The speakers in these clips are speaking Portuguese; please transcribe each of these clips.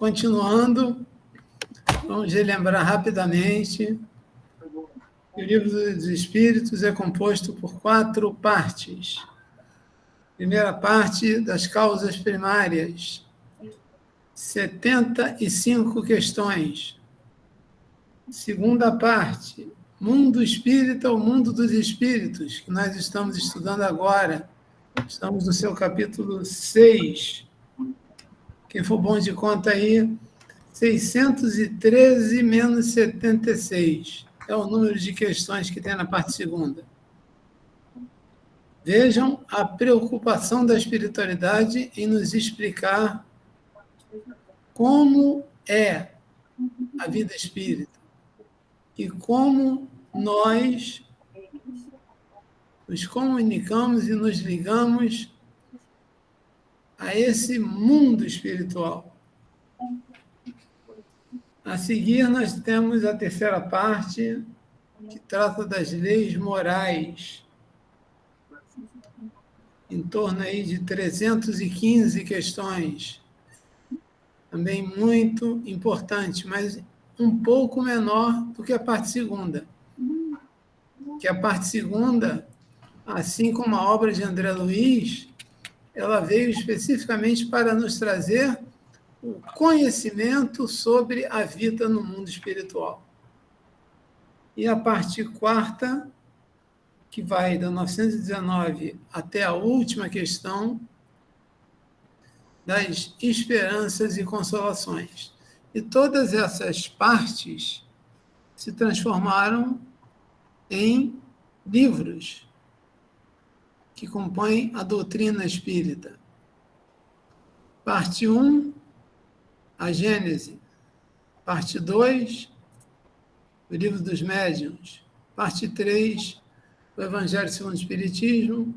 Continuando, vamos relembrar rapidamente que o Livro dos Espíritos é composto por 4 partes. Primeira parte, das causas primárias, 75 questões. Segunda parte, mundo espírita, o mundo dos espíritos, que nós estamos estudando agora. Estamos no seu capítulo 6. Quem for bom de conta aí, 613 menos 76. É o número de questões que tem na parte segunda. Vejam a preocupação da espiritualidade em nos explicar como é a vida espírita e como nós nos comunicamos e nos ligamos a esse mundo espiritual. A seguir, nós temos a terceira parte, que trata das leis morais, em torno aí de 315 questões. Também muito importante, mas um pouco menor do que a parte segunda. Que a parte segunda, assim como a obra de André Luiz, ela veio especificamente para nos trazer o conhecimento sobre a vida no mundo espiritual. E a parte quarta, que vai da 919 até a última questão, das esperanças e consolações. E todas essas partes se transformaram em livros que compõem a doutrina espírita. Parte 1, a Gênese. Parte 2, o Livro dos Médiuns. Parte 3, o Evangelho segundo o Espiritismo.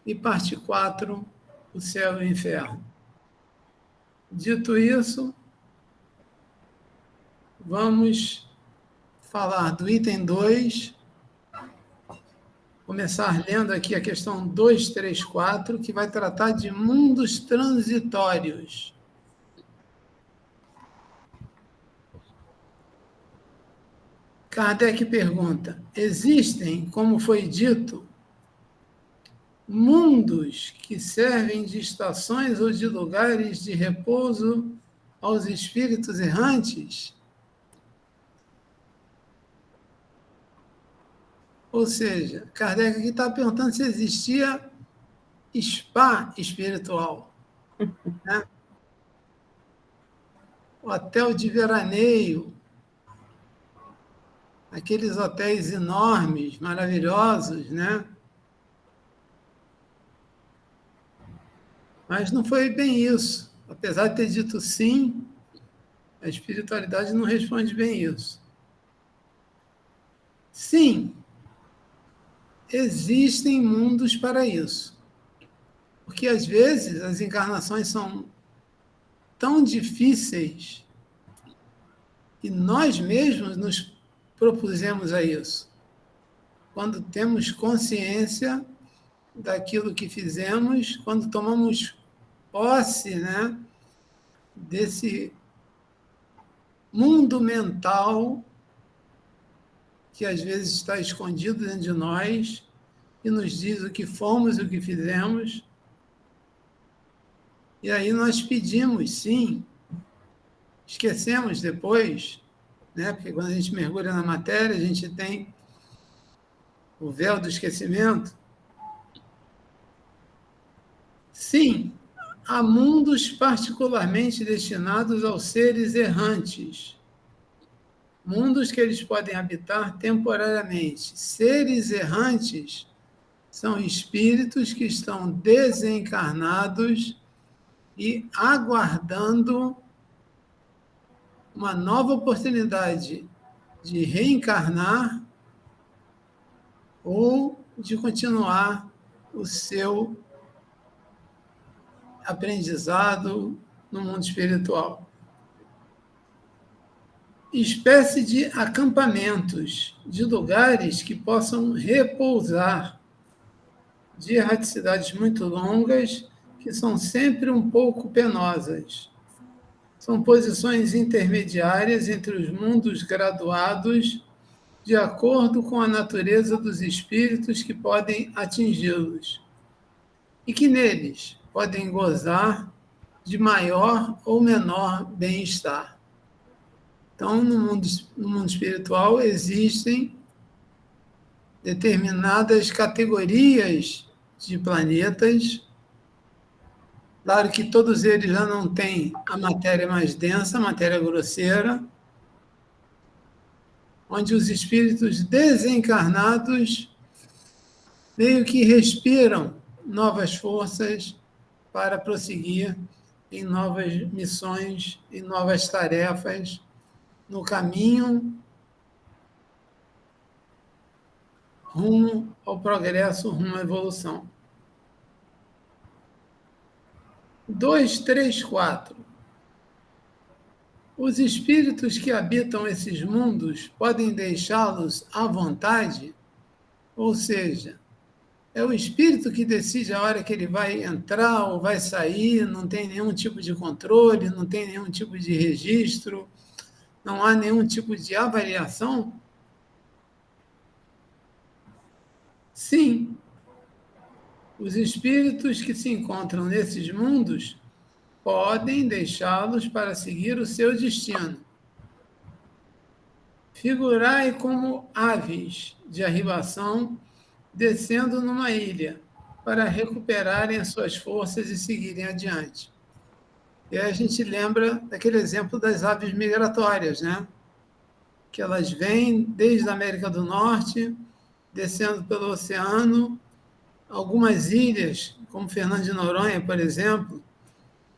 E parte 4, o Céu e o Inferno. Dito isso, vamos falar do item 2, começar lendo aqui a questão 234, que vai tratar de mundos transitórios. Kardec pergunta: existem, como foi dito, mundos que servem de estações ou de lugares de repouso aos espíritos errantes? Ou seja, Kardec aqui está perguntando se existia spa espiritual, né? Hotel de veraneio, aqueles hotéis enormes, maravilhosos, né? Mas não foi bem isso. Apesar de ter dito sim, a espiritualidade não responde bem isso. Sim, existem mundos para isso. Porque, às vezes, as encarnações são tão difíceis que nós mesmos nos propusemos a isso. Quando temos consciência daquilo que fizemos, quando tomamos posse, né, desse mundo mental que às vezes está escondido dentro de nós e nos diz o que fomos e o que fizemos. E aí nós pedimos, sim, esquecemos depois, né, porque quando a gente mergulha na matéria, a gente tem o véu do esquecimento. Sim, há mundos particularmente destinados aos seres errantes. Mundos que eles podem habitar temporariamente. Seres errantes são espíritos que estão desencarnados e aguardando uma nova oportunidade de reencarnar ou de continuar o seu aprendizado no mundo espiritual. Espécie de acampamentos, de lugares que possam repousar, de erraticidades muito longas, que são sempre um pouco penosas. São posições intermediárias entre os mundos graduados, de acordo com a natureza dos espíritos que podem atingi-los, e que neles podem gozar de maior ou menor bem-estar. Então, no mundo espiritual, existem determinadas categorias de planetas. Claro que todos eles já não têm a matéria mais densa, a matéria grosseira, onde os espíritos desencarnados meio que respiram novas forças para prosseguir em novas missões, em novas tarefas, no caminho rumo ao progresso, rumo à evolução. 2, 3, 4. Os espíritos que habitam esses mundos podem deixá-los à vontade, ou seja, é o espírito que decide a hora que ele vai entrar ou vai sair, não tem nenhum tipo de controle, não tem nenhum tipo de registro, não há nenhum tipo de avaliação? Sim, os espíritos que se encontram nesses mundos podem deixá-los para seguir o seu destino. Figurai como aves de arribação descendo numa ilha para recuperarem as suas forças e seguirem adiante. E aí a gente lembra daquele exemplo das aves migratórias, né? Que elas vêm desde a América do Norte, descendo pelo oceano, algumas ilhas, como Fernando de Noronha, por exemplo,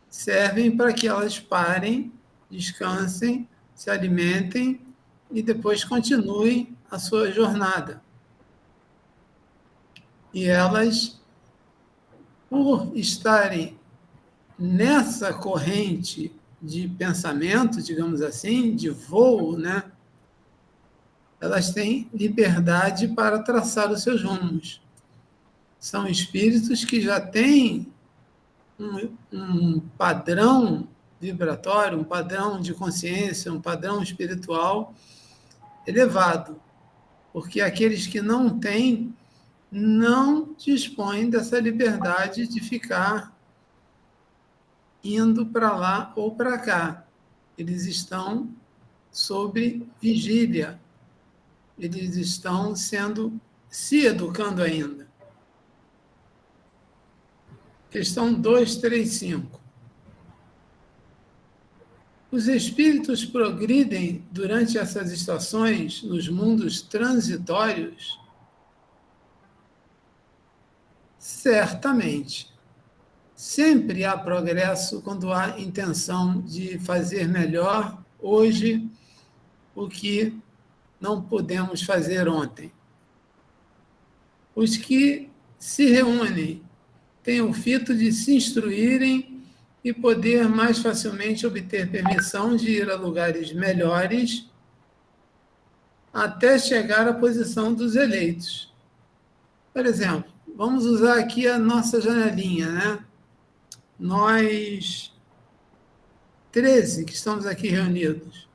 servem para que elas parem, descansem, se alimentem e depois continuem a sua jornada. E elas, por estarem nessa corrente de pensamento, digamos assim, de voo, né? Elas têm liberdade para traçar os seus rumos. São espíritos que já têm um padrão vibratório, um padrão de consciência, um padrão espiritual elevado, porque aqueles que não têm não dispõem dessa liberdade de ficar indo para lá ou para cá. Eles estão sob vigília, eles estão se educando ainda. Questão 235. Os espíritos progridem durante essas estações nos mundos transitórios? Certamente. Sempre há progresso quando há intenção de fazer melhor hoje o que não pudemos fazer ontem. Os que se reúnem têm o fito de se instruírem e poder mais facilmente obter permissão de ir a lugares melhores até chegar à posição dos eleitos. Por exemplo, vamos usar aqui a nossa janelinha, né? Nós 13 que estamos aqui reunidos.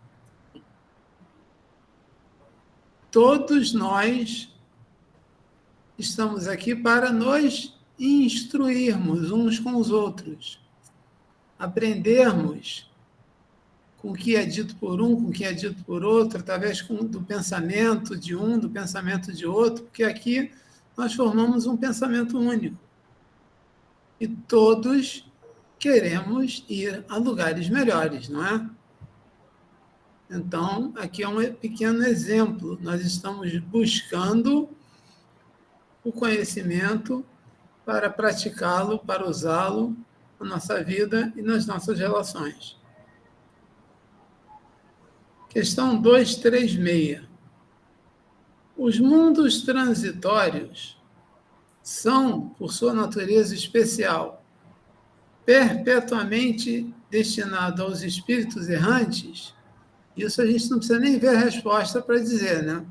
Todos nós estamos aqui para nos instruirmos uns com os outros, aprendermos com o que é dito por um, com o que é dito por outro, através do pensamento de um, do pensamento de outro, porque aqui nós formamos um pensamento único. E todos queremos ir a lugares melhores, não é? Então, aqui é um pequeno exemplo. Nós estamos buscando o conhecimento para praticá-lo, para usá-lo na nossa vida e nas nossas relações. Questão 236. Os mundos transitórios são, por sua natureza especial, perpetuamente destinados aos espíritos errantes? Isso a gente não precisa nem ver a resposta para dizer, né?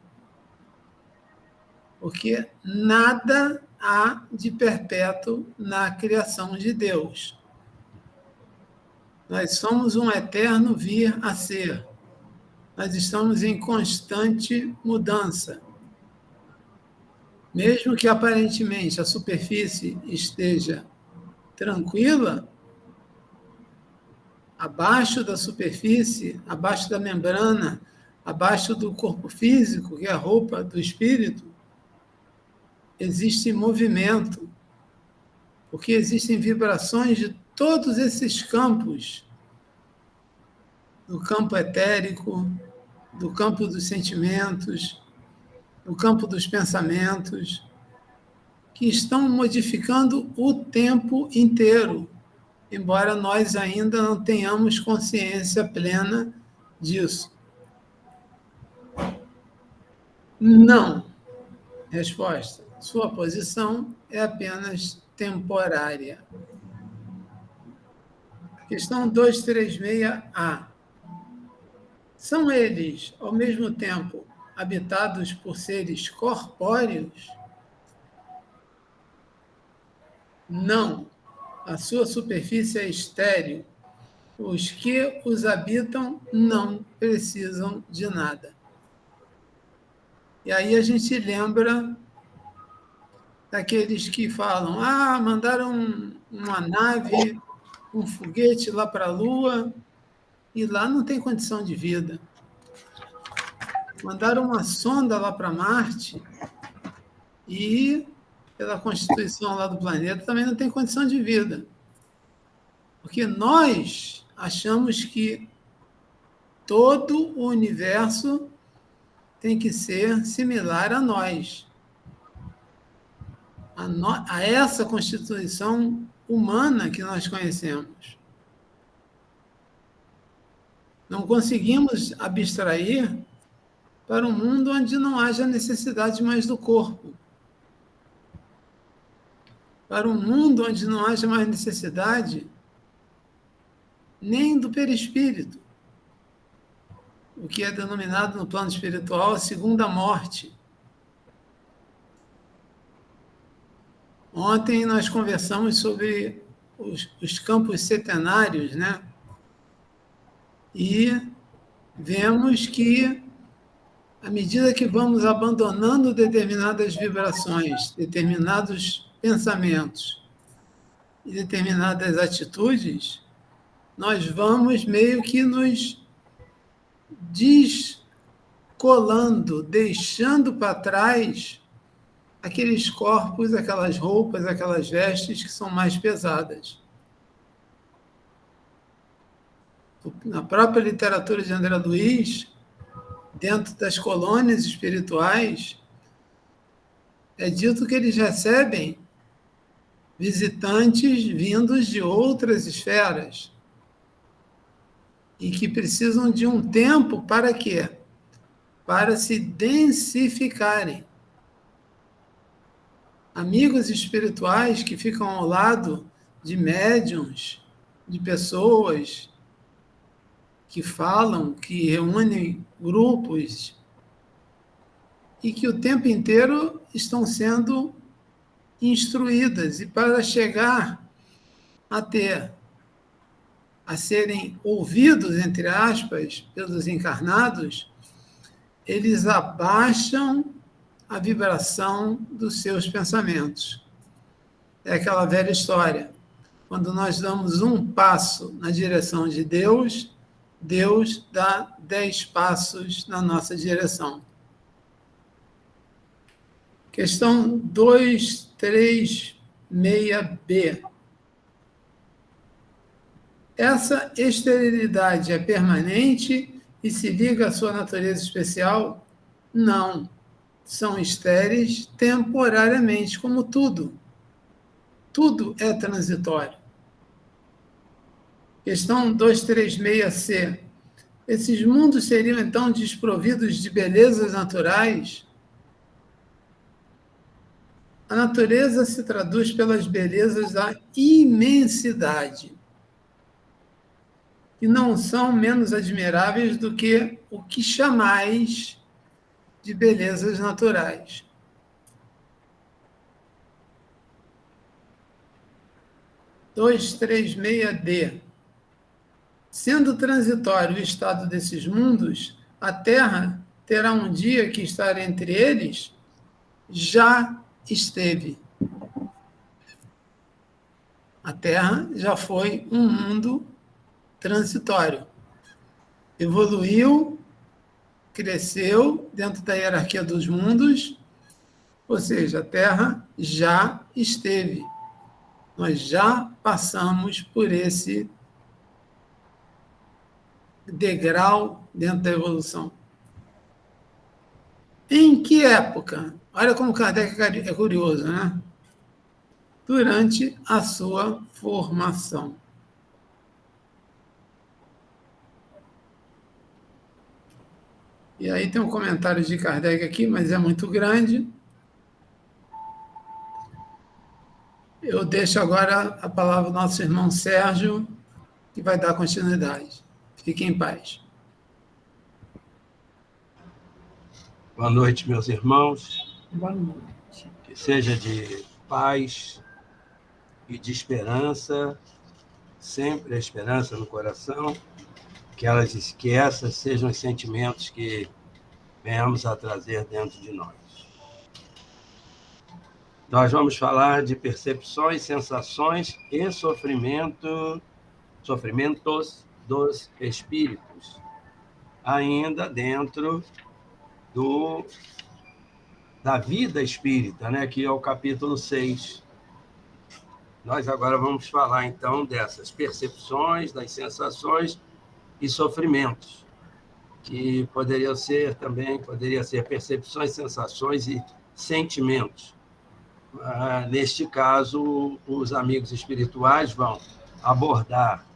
Porque nada há de perpétuo na criação de Deus. Nós somos um eterno vir a ser. Nós estamos em constante mudança. Mesmo que aparentemente a superfície esteja tranquila, abaixo da superfície, abaixo da membrana, abaixo do corpo físico, que é a roupa do espírito, existe movimento, porque existem vibrações de todos esses campos, do campo etérico, do campo dos sentimentos, do campo dos pensamentos, que estão modificando o tempo inteiro, embora nós ainda não tenhamos consciência plena disso. Não. Resposta: sua posição é apenas temporária. Questão 236A. São eles, ao mesmo tempo, habitados por seres corpóreos? Não. A sua superfície é estéril. Os que os habitam não precisam de nada. E aí a gente lembra daqueles que falam: mandaram uma nave, um foguete lá para a Lua, e lá não tem condição de vida. Mandaram uma sonda lá para Marte, e pela constituição lá do planeta também não tem condição de vida. Porque nós achamos que todo o universo tem que ser similar a nós, a essa constituição humana que nós conhecemos. Não conseguimos abstrair para um mundo onde não haja necessidade mais do corpo, para um mundo onde não haja mais necessidade nem do perispírito, o que é denominado no plano espiritual a segunda morte. Ontem nós conversamos sobre os campos setenários, né? E vemos que, à medida que vamos abandonando determinadas vibrações, determinados pensamentos e determinadas atitudes, nós vamos meio que nos descolando, deixando para trás aqueles corpos, aquelas roupas, aquelas vestes que são mais pesadas. Na própria literatura de André Luiz, dentro das colônias espirituais, é dito que eles recebem visitantes vindos de outras esferas e que precisam de um tempo para quê? Para se densificarem. Amigos espirituais que ficam ao lado de médiuns, de pessoas que falam, que reúnem grupos e que o tempo inteiro estão sendo instruídas, e para chegar a serem ouvidos, entre aspas, pelos encarnados, eles abaixam a vibração dos seus pensamentos. É aquela velha história. Quando nós damos um passo na direção de Deus, Deus dá 10 passos na nossa direção. Questão 236B. Essa esterilidade é permanente e se liga à sua natureza especial? Não. São estéreis temporariamente, como tudo. Tudo é transitório. Questão 236C. Esses mundos seriam, então, desprovidos de belezas naturais? A natureza se traduz pelas belezas da imensidade, que não são menos admiráveis do que o que chamais de belezas naturais. (236D). Sendo transitório o estado desses mundos, a Terra terá um dia que estar entre eles, já esteve. A Terra já foi um mundo transitório. Evoluiu, cresceu dentro da hierarquia dos mundos, ou seja, a Terra já esteve. Nós já passamos por esse degrau dentro da evolução. Em que época? Olha como Kardec é curioso, né? Durante a sua formação. E aí tem um comentário de Kardec aqui, mas é muito grande. Eu deixo agora a palavra ao nosso irmão Sérgio, que vai dar continuidade. Fique em paz. Boa noite, meus irmãos. Boa noite. Que seja de paz e de esperança, sempre a esperança no coração, que essas sejam os sentimentos que venhamos a trazer dentro de nós. Nós vamos falar de percepções, sensações e sofrimentos dos espíritos, ainda dentro da vida espírita, né? Que é o capítulo 6. Nós agora vamos falar, então, dessas percepções, das sensações e sofrimentos, que poderia ser percepções, sensações e sentimentos. Neste caso, os amigos espirituais vão abordar,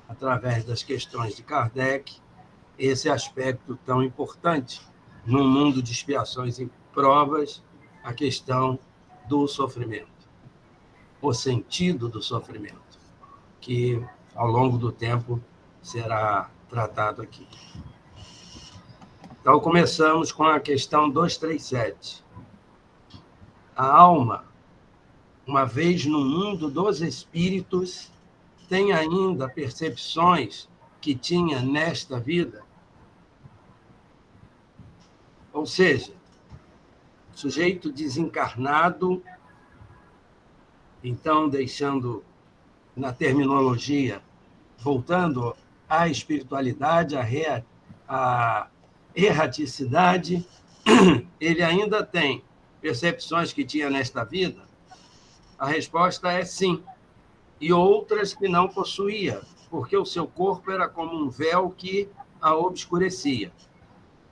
através das questões de Kardec, esse aspecto tão importante no mundo de expiações e provas, a questão do sofrimento, o sentido do sofrimento, que ao longo do tempo será tratado aqui. Então, começamos com a questão 237. A alma, uma vez no mundo dos espíritos, tem ainda percepções que tinha nesta vida? Ou seja, sujeito desencarnado, então, deixando na terminologia, voltando à espiritualidade, à erraticidade, ele ainda tem percepções que tinha nesta vida? A resposta é sim. E outras que não possuía, porque o seu corpo era como um véu que a obscurecia.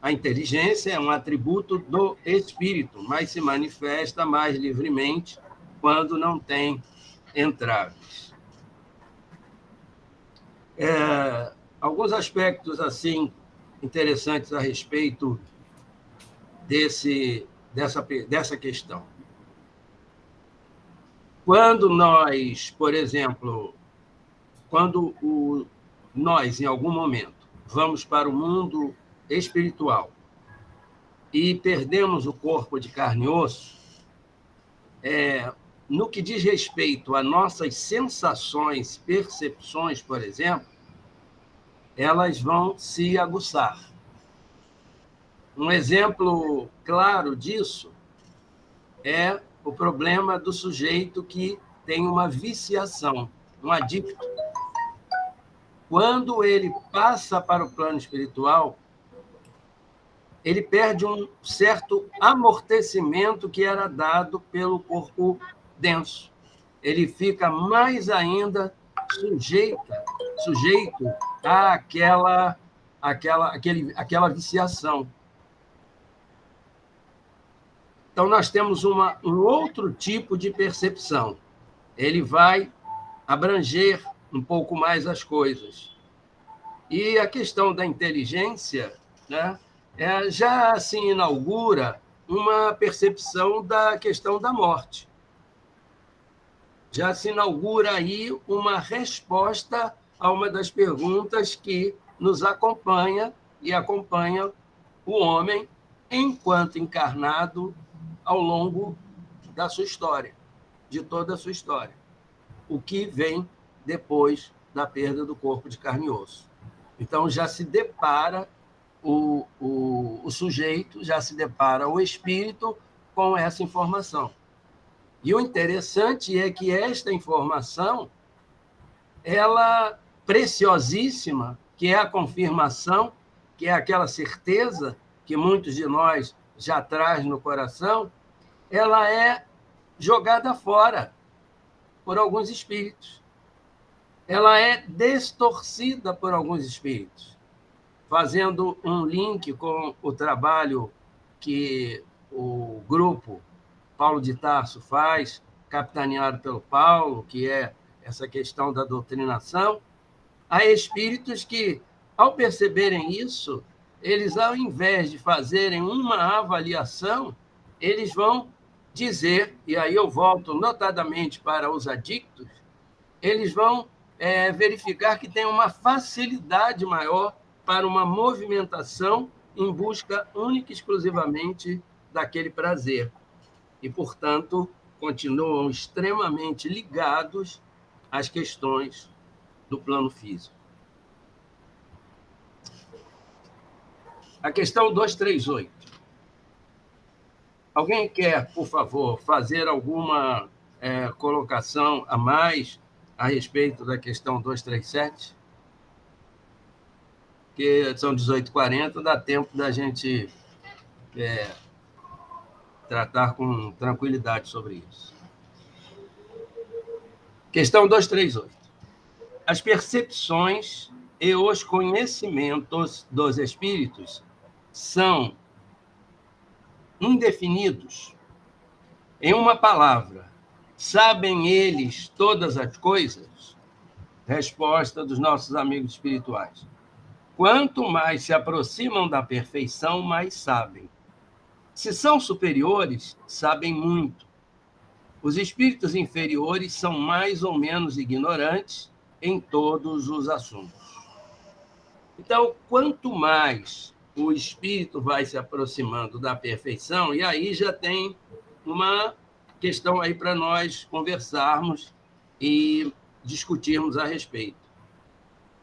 A inteligência é um atributo do espírito, mas se manifesta mais livremente quando não tem entraves. Alguns aspectos assim interessantes a respeito dessa questão. Quando nós, por exemplo, nós, em algum momento, vamos para o mundo espiritual e perdemos o corpo de carne e osso, no que diz respeito a nossas sensações, percepções, por exemplo, elas vão se aguçar. Um exemplo claro disso é o problema do sujeito que tem uma viciação, um adicto. Quando ele passa para o plano espiritual, ele perde um certo amortecimento que era dado pelo corpo denso. Ele fica mais ainda sujeito àquela viciação. Então, nós temos um outro tipo de percepção. Ele vai abranger um pouco mais as coisas. E a questão da inteligência, né, já se inaugura uma percepção da questão da morte. Já se inaugura aí uma resposta a uma das perguntas que nos acompanha e acompanha o homem enquanto encarnado ao longo da sua história, de toda a sua história. O que vem depois da perda do corpo de carne e osso. Então, já se depara o sujeito, já se depara o espírito com essa informação. E o interessante é que esta informação, ela preciosíssima, que é a confirmação, que é aquela certeza que muitos de nós já traz no coração, ela é jogada fora por alguns espíritos. Ela é distorcida por alguns espíritos, fazendo um link com o trabalho que o grupo Paulo de Tarso faz, capitaneado pelo Paulo, que é essa questão da doutrinação. Há espíritos que, ao perceberem isso, eles, ao invés de fazerem uma avaliação, eles vão dizer, e aí eu volto notadamente para os adictos, eles vão verificar que tem uma facilidade maior para uma movimentação em busca única e exclusivamente daquele prazer. E, portanto, continuam extremamente ligados às questões do plano físico. A questão 238. Alguém quer, por favor, fazer alguma colocação a mais a respeito da questão 237? Que são 18h40, dá tempo da gente tratar com tranquilidade sobre isso. Questão 238. As percepções e os conhecimentos dos espíritos são indefinidos. Em uma palavra, sabem eles todas as coisas? Resposta dos nossos amigos espirituais. Quanto mais se aproximam da perfeição, mais sabem. Se são superiores, sabem muito. Os espíritos inferiores são mais ou menos ignorantes em todos os assuntos. Então, quanto mais o espírito vai se aproximando da perfeição, e aí já tem uma questão aí para nós conversarmos e discutirmos a respeito.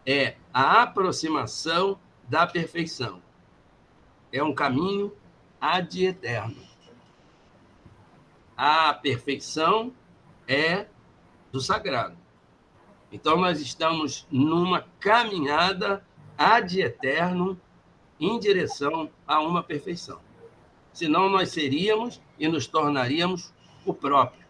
É a aproximação da perfeição. É um caminho ad eterno. A perfeição é do sagrado. Então, nós estamos numa caminhada ad eterno em direção a uma perfeição. Senão, nós seríamos e nos tornaríamos o próprio.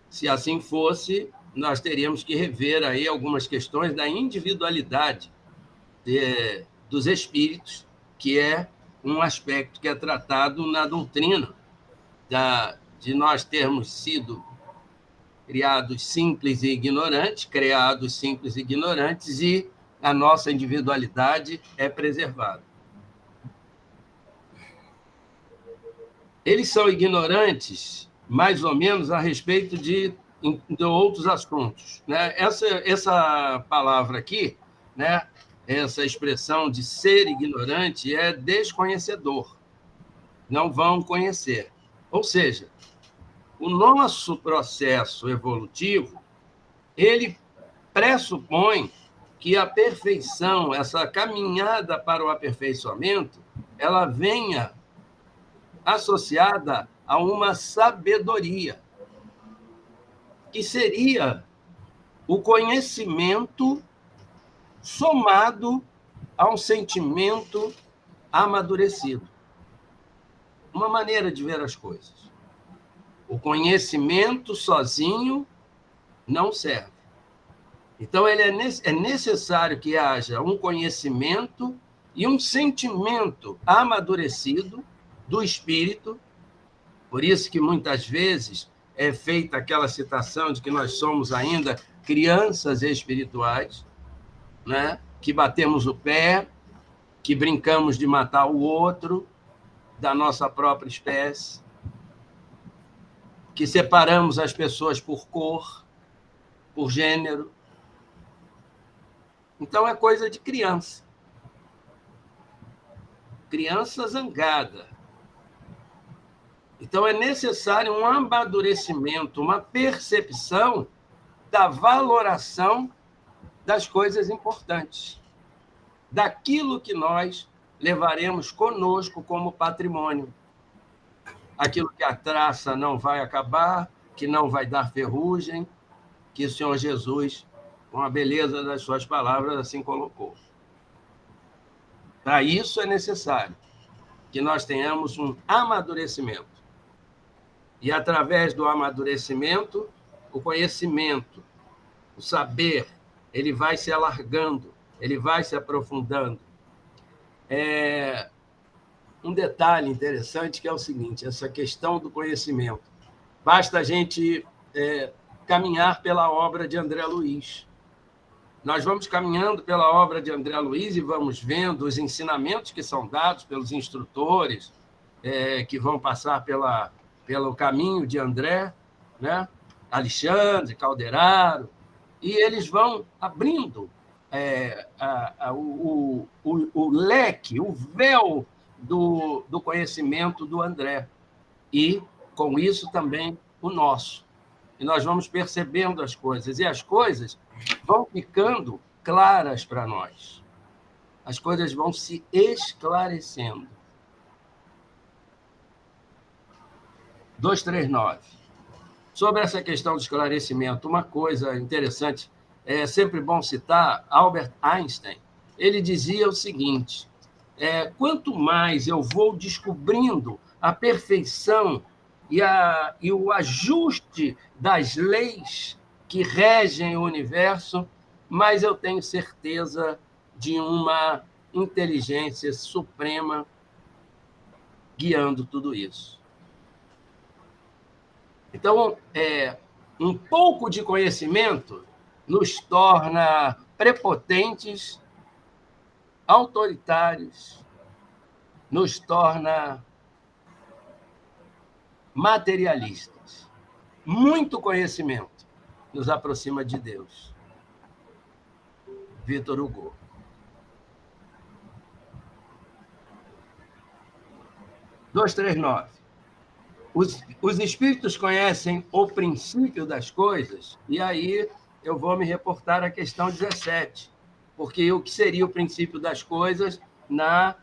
Se assim fosse, nós teríamos que rever aí algumas questões da individualidade dos espíritos, que é um aspecto que é tratado na doutrina de nós termos sido criados simples e ignorantes, e a nossa individualidade é preservada. Eles são ignorantes, mais ou menos, a respeito de outros assuntos, né? Essa palavra aqui, né? Essa expressão de ser ignorante é desconhecedor. Não vão conhecer. Ou seja, o nosso processo evolutivo, ele pressupõe que a perfeição, essa caminhada para o aperfeiçoamento, ela venha associada a uma sabedoria, que seria o conhecimento somado a um sentimento amadurecido. Uma maneira de ver as coisas. O conhecimento sozinho não serve. Então, é necessário que haja um conhecimento e um sentimento amadurecido do espírito. Por isso que, muitas vezes, é feita aquela citação de que nós somos ainda crianças espirituais, né? Que batemos o pé, que brincamos de matar o outro da nossa própria espécie, que separamos as pessoas por cor, por gênero. Então, é coisa de criança. Criança zangada. Então, é necessário um amadurecimento, uma percepção da valoração das coisas importantes. daquilo que nós levaremos conosco como patrimônio. Aquilo que a traça não vai acabar, que não vai dar ferrugem, que o Senhor Jesus, com a beleza das suas palavras, assim colocou. Para isso é necessário que nós tenhamos um amadurecimento. E, através do amadurecimento, o conhecimento, o saber, ele vai se alargando, ele vai se aprofundando. Um detalhe interessante que é o seguinte, essa questão do conhecimento. Basta a gente caminhar pela obra de André Luiz. Nós vamos caminhando pela obra de André Luiz e vamos vendo os ensinamentos que são dados pelos instrutores que vão passar pelo caminho de André, né? Alexandre, Calderaro, e eles vão abrindo o leque, o véu do conhecimento do André. E, com isso, também o nosso. E nós vamos percebendo as coisas. E as coisas vão ficando claras para nós. As coisas vão se esclarecendo. 239. Sobre essa questão do esclarecimento, uma coisa interessante, é sempre bom citar Albert Einstein. Ele dizia o seguinte, quanto mais eu vou descobrindo a perfeição e o ajuste das leis que regem o universo, mais eu tenho certeza de uma inteligência suprema guiando tudo isso. Então, um pouco de conhecimento nos torna prepotentes, autoritários, nos torna materialistas. Muito conhecimento nos aproxima de Deus. Victor Hugo. Dois, três, nove. Os espíritos conhecem o princípio das coisas, e aí eu vou me reportar à questão 17, porque o que seria o princípio das coisas na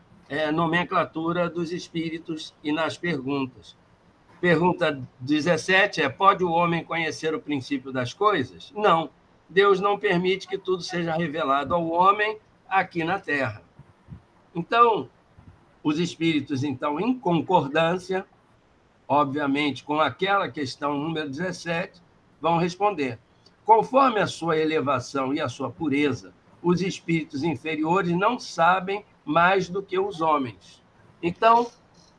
nomenclatura dos espíritos e nas perguntas. Pergunta 17 pode o homem conhecer o princípio das coisas? Não. Deus não permite que tudo seja revelado ao homem aqui na Terra. Então, os espíritos, então, em concordância, obviamente, com aquela questão número 17, vão responder. Conforme a sua elevação e a sua pureza, os espíritos inferiores não sabem mais do que os homens. Então,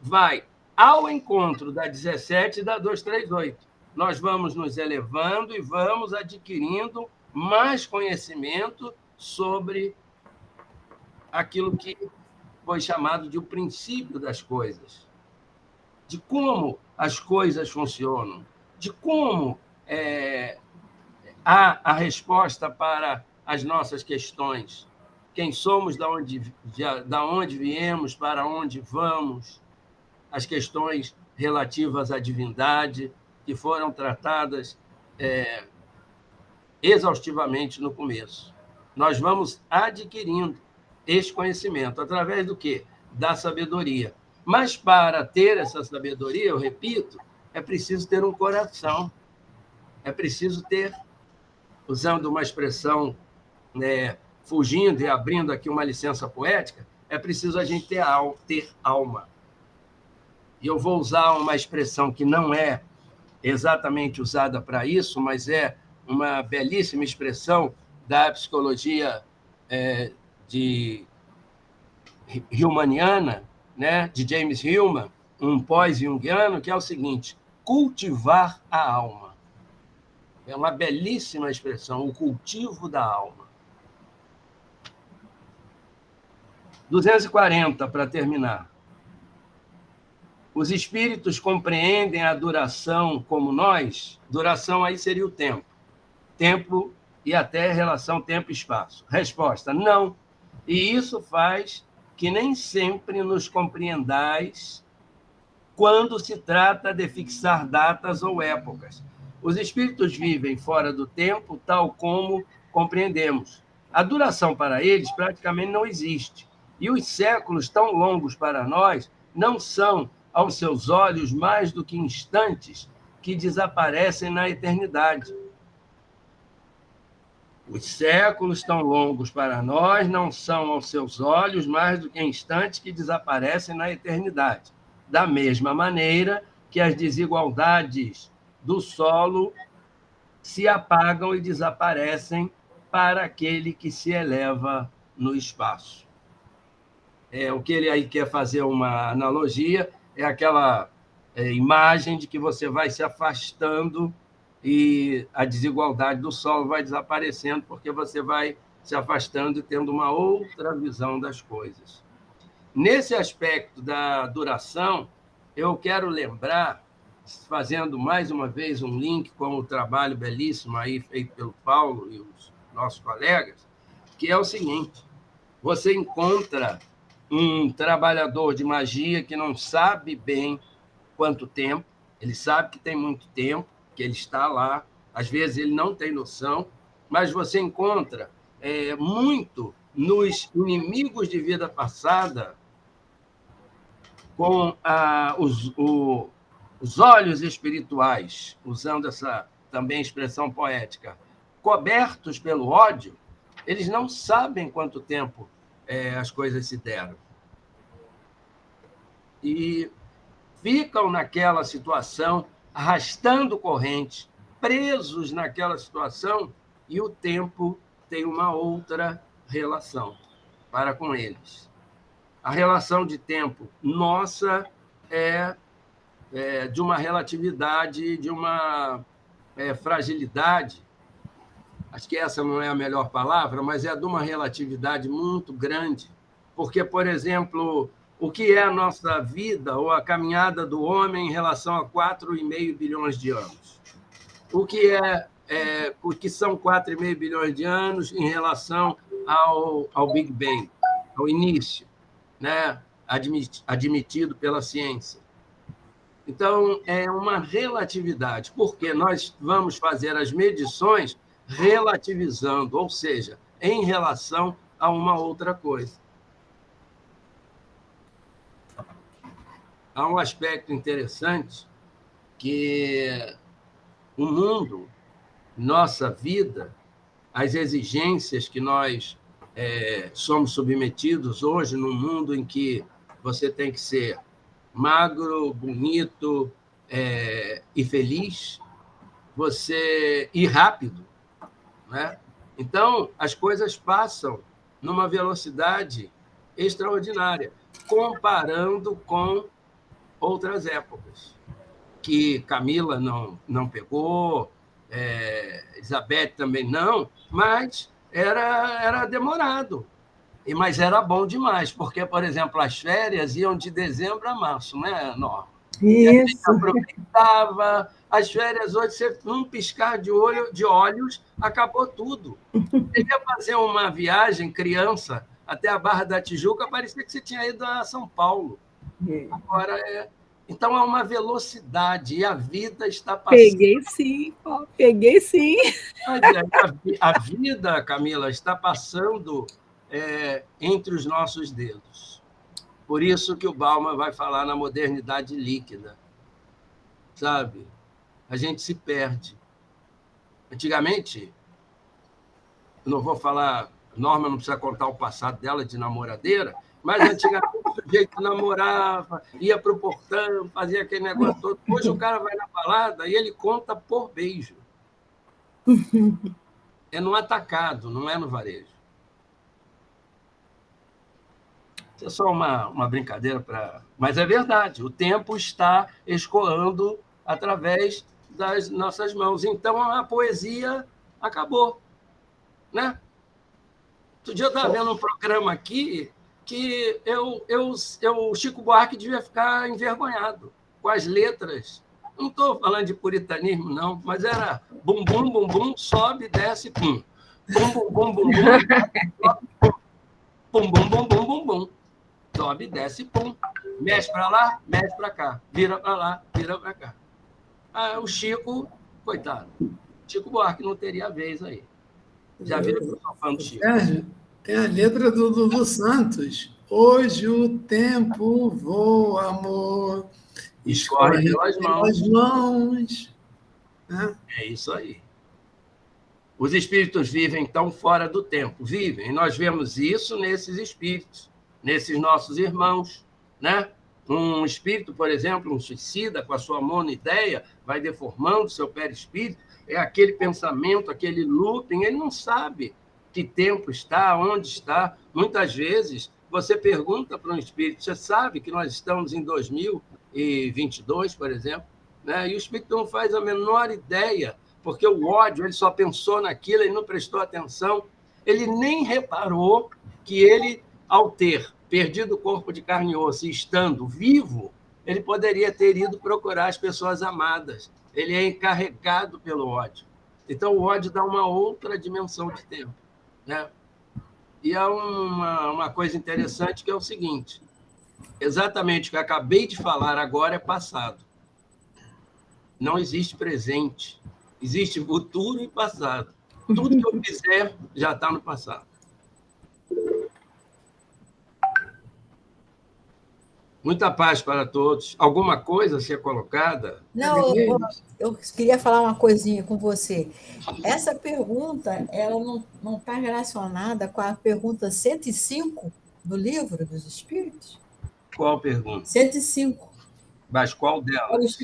vai ao encontro da 17 e da 238. Nós vamos nos elevando e vamos adquirindo mais conhecimento sobre aquilo que foi chamado de o princípio das coisas, de como as coisas funcionam, de como há a resposta para as nossas questões. Quem somos, da onde viemos, para onde vamos, as questões relativas à divindade, que foram tratadas exaustivamente no começo. Nós vamos adquirindo este conhecimento, através do quê? Da sabedoria. Mas, para ter essa sabedoria, eu repito, é preciso ter um coração, é preciso ter, usando uma expressão, fugindo e abrindo aqui uma licença poética, é preciso a gente ter alma. E eu vou usar uma expressão que não é exatamente usada para isso, mas é uma belíssima expressão da psicologia Hillmaniana, né, de James Hillman, um pós-junguiano, que é o seguinte: cultivar a alma. É uma belíssima expressão, o cultivo da alma. 240, para terminar. Os espíritos compreendem a duração como nós? Duração aí seria o tempo. Tempo e até relação tempo e espaço. Resposta: não. E isso faz que nem sempre nos compreendais quando se trata de fixar datas ou épocas. Os espíritos vivem fora do tempo, tal como compreendemos, A duração para eles praticamente não existe. E os séculos tão longos para nós não são, aos seus olhos, mais do que instantes que desaparecem na eternidade. Os séculos tão longos para nós não são, aos seus olhos, mais do que instantes que desaparecem na eternidade. Da mesma maneira que as desigualdades do solo se apagam e desaparecem para aquele que se eleva no espaço. O que ele aí quer fazer uma analogia é aquela imagem de que você vai se afastando e a desigualdade do solo vai desaparecendo porque você vai se afastando e tendo uma outra visão das coisas. Nesse aspecto da duração, eu quero lembrar, fazendo mais uma vez um link com o trabalho belíssimo aí feito pelo Paulo e os nossos colegas, que é o seguinte: você encontra um trabalhador de magia que não sabe bem quanto tempo, ele sabe que tem muito tempo, que ele está lá, às vezes ele não tem noção, mas você encontra muito nos inimigos de vida passada com os olhos espirituais, usando essa também expressão poética, cobertos pelo ódio, eles não sabem quanto tempo as coisas se deram. E ficam naquela situação, arrastando corrente, presos naquela situação, e o tempo tem uma outra relação para com eles. A relação de tempo nossa é de uma relatividade, de uma fragilidade, acho que essa não é a melhor palavra, mas é de uma relatividade muito grande, porque, por exemplo, o que é a nossa vida ou a caminhada do homem em relação a 4,5 bilhões de anos? O que são 4,5 bilhões de anos em relação ao Big Bang, ao início, né? Admitido pela ciência. Então, é uma relatividade, porque nós vamos fazer as medições relativizando, ou seja, em relação a uma outra coisa. Há um aspecto interessante que o mundo, nossa vida, as exigências que nós somos submetidos hoje, num mundo em que você tem que ser magro, bonito e feliz, e rápido, né? Então, as coisas passam numa velocidade extraordinária, comparando com outras épocas, que Camila não pegou, Elizabeth também não, mas era demorado. Mas era bom demais, porque, por exemplo, as férias iam de dezembro a março, né, Norma? Isso. E a gente aproveitava. As férias hoje, num piscar de olhos, acabou tudo. Você ia fazer uma viagem, criança, até a Barra da Tijuca, parecia que você tinha ido a São Paulo. Agora Então, é uma velocidade, e a vida está passando. Peguei sim. A vida, Camila, está passando entre os nossos dedos. Por isso que o Bauman vai falar na modernidade líquida. Sabe? A gente se perde. Antigamente, eu não vou falar, Norma não precisa contar o passado dela de namoradeira, mas antigamente o sujeito namorava, ia para o portão, fazia aquele negócio todo. Hoje o cara vai na balada e ele conta por beijo. É no atacado, não é no varejo. Isso é só uma brincadeira Mas é verdade, o tempo está escoando através das nossas mãos. Então, a poesia acabou, né? Outro dia eu estava vendo um programa aqui que o Chico Buarque devia ficar envergonhado com as letras. Não estou falando de puritanismo, não, mas era bum, bum, bum, bum, sobe, desce, pum. Bum, bum, bum, bum, bum, sobe, pum. Bum, bum, bum, bum, bum, bum. Sobe, desce, pum. Mexe para lá, mexe para cá. Vira para lá, vira para cá. O Chico, coitado, Chico Buarque não teria vez aí. Já viram que eu sou fã do Chico. Sérgio, tem a letra do Lulu Santos. Hoje o tempo voa, amor, Escorre pelas pelas mãos. Né? É isso aí. Os espíritos vivem, então, fora do tempo. Vivem. E nós vemos isso nesses espíritos, nesses nossos irmãos. Né? Um espírito, por exemplo, um suicida, com a sua monoideia, vai deformando seu perispírito, é aquele pensamento, aquele looping, ele não sabe que tempo está, onde está. Muitas vezes, você pergunta para um espírito, você sabe que nós estamos em 2022, por exemplo, né? E o espírito não faz a menor ideia, porque o ódio, ele só pensou naquilo, ele não prestou atenção, ele nem reparou que ele, ao ter perdido o corpo de carne e osso e estando vivo, ele poderia ter ido procurar as pessoas amadas. Ele é encarregado pelo ódio. Então, o ódio dá uma outra dimensão de tempo. Né? E há uma coisa interessante que é o seguinte, exatamente o que eu acabei de falar agora é passado. Não existe presente. Existe futuro e passado. Tudo que eu fizer já está no passado. Muita paz para todos. Alguma coisa a ser colocada? Não, eu queria falar uma coisinha com você. Essa pergunta, ela não está relacionada com a pergunta 105 do Livro dos Espíritos? Qual pergunta? 105. Mas qual delas?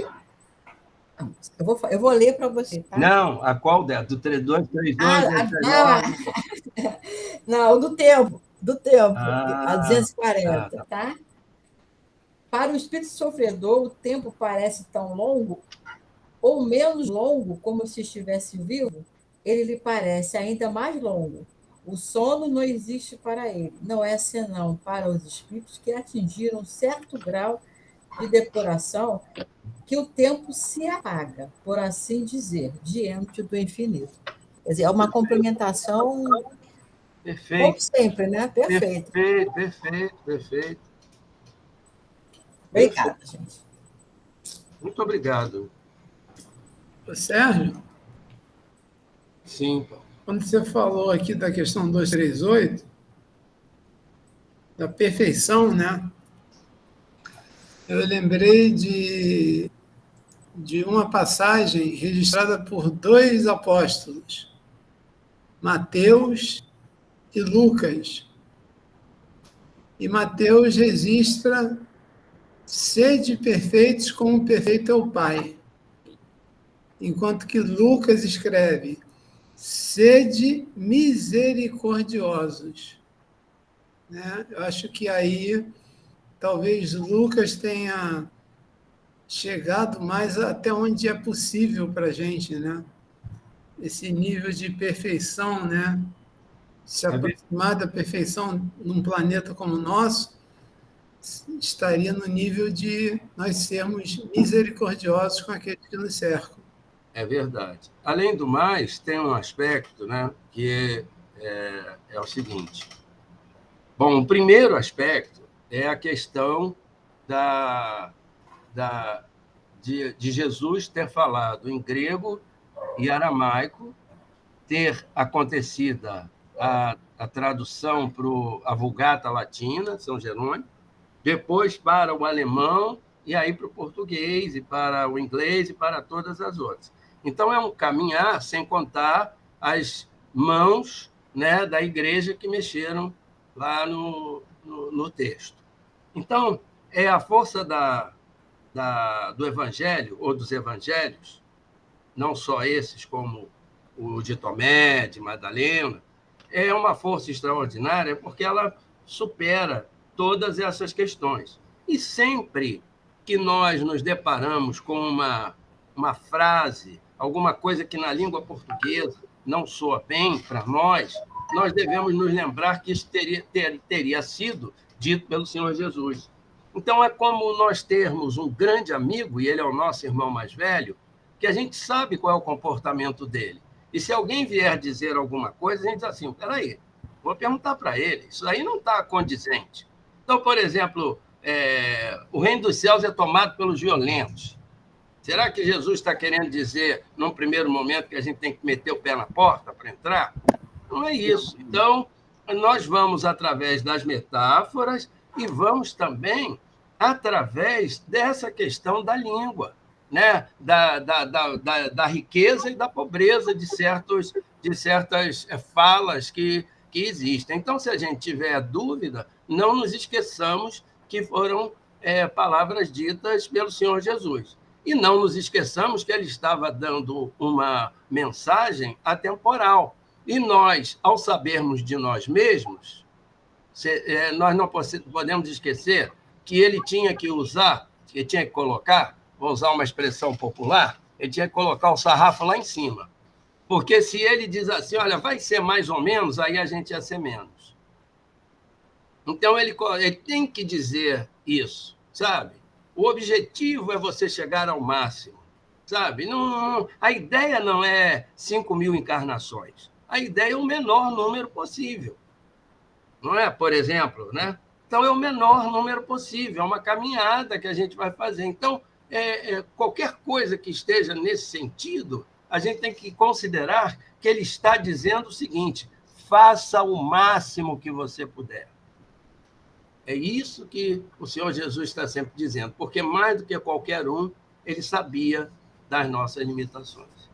Eu vou ler para você, tá? Não, a qual delas? Do 32, 39. Não, do tempo, a 240, tá? Para o espírito sofredor, o tempo parece tão longo, ou menos longo, como se estivesse vivo, ele lhe parece ainda mais longo. O sono não existe para ele, não é senão para os espíritos que atingiram certo grau de depuração que o tempo se apaga, por assim dizer, diante do infinito. Quer dizer, é uma complementação, Perfeito. como sempre, né? Perfeito. Perfeito. Obrigada, gente. Muito obrigado. Sérgio? Sim. Quando você falou aqui da questão 238, da perfeição, né? Eu lembrei de uma passagem registrada por 2 apóstolos, Mateus e Lucas. E Mateus registra: sede perfeitos como perfeito é o Pai. Enquanto que Lucas escreve: sede misericordiosos. Né? Eu acho que aí talvez Lucas tenha chegado mais até onde é possível para a gente, né? Esse nível de perfeição, né? Se aproximar da perfeição num planeta como o nosso, estaria no nível de nós sermos misericordiosos com aqueles que nos cercam. É verdade. Além do mais, tem um aspecto, né, que é o seguinte. Bom, o primeiro aspecto é a questão de Jesus ter falado em grego e aramaico, ter acontecido a tradução para a Vulgata Latina, São Jerônimo, depois para o alemão, e aí para o português, e para o inglês, e para todas as outras. Então, é um caminhar sem contar as mãos, né, da igreja que mexeram lá no texto. Então, é a força do evangelho, ou dos evangelhos, não só esses, como o de Tomé, de Madalena, é uma força extraordinária porque ela supera todas essas questões. E sempre que nós nos deparamos com uma frase, alguma coisa que na língua portuguesa não soa bem para nós devemos nos lembrar que isso teria sido dito pelo Senhor Jesus. Então, é como nós termos um grande amigo, e ele é o nosso irmão mais velho, que a gente sabe qual é o comportamento dele. E se alguém vier dizer alguma coisa, a gente diz assim, peraí, vou perguntar para ele, isso aí não está condizente. Então, por exemplo, o reino dos céus é tomado pelos violentos. Será que Jesus está querendo dizer, num primeiro momento, que a gente tem que meter o pé na porta para entrar? Não é isso. Então, nós vamos através das metáforas e vamos também através dessa questão da língua, né? da riqueza e da pobreza de certas falas que existem. Então, se a gente tiver dúvida, não nos esqueçamos que foram palavras ditas pelo Senhor Jesus. E não nos esqueçamos que ele estava dando uma mensagem atemporal. E nós, ao sabermos de nós mesmos, nós não podemos esquecer que ele tinha que usar, que tinha que colocar, vou usar uma expressão popular, ele tinha que colocar o sarrafo lá em cima. Porque se ele diz assim, olha, vai ser mais ou menos, aí a gente ia ser menos. Então, ele tem que dizer isso, sabe? O objetivo é você chegar ao máximo, sabe? A ideia não é 5.000 encarnações. A ideia é o menor número possível. Não é? Por exemplo, né? Então, é o menor número possível, é uma caminhada que a gente vai fazer. Então, qualquer coisa que esteja nesse sentido, a gente tem que considerar que ele está dizendo o seguinte: faça o máximo que você puder. É isso que o Senhor Jesus está sempre dizendo, porque mais do que qualquer um, ele sabia das nossas limitações.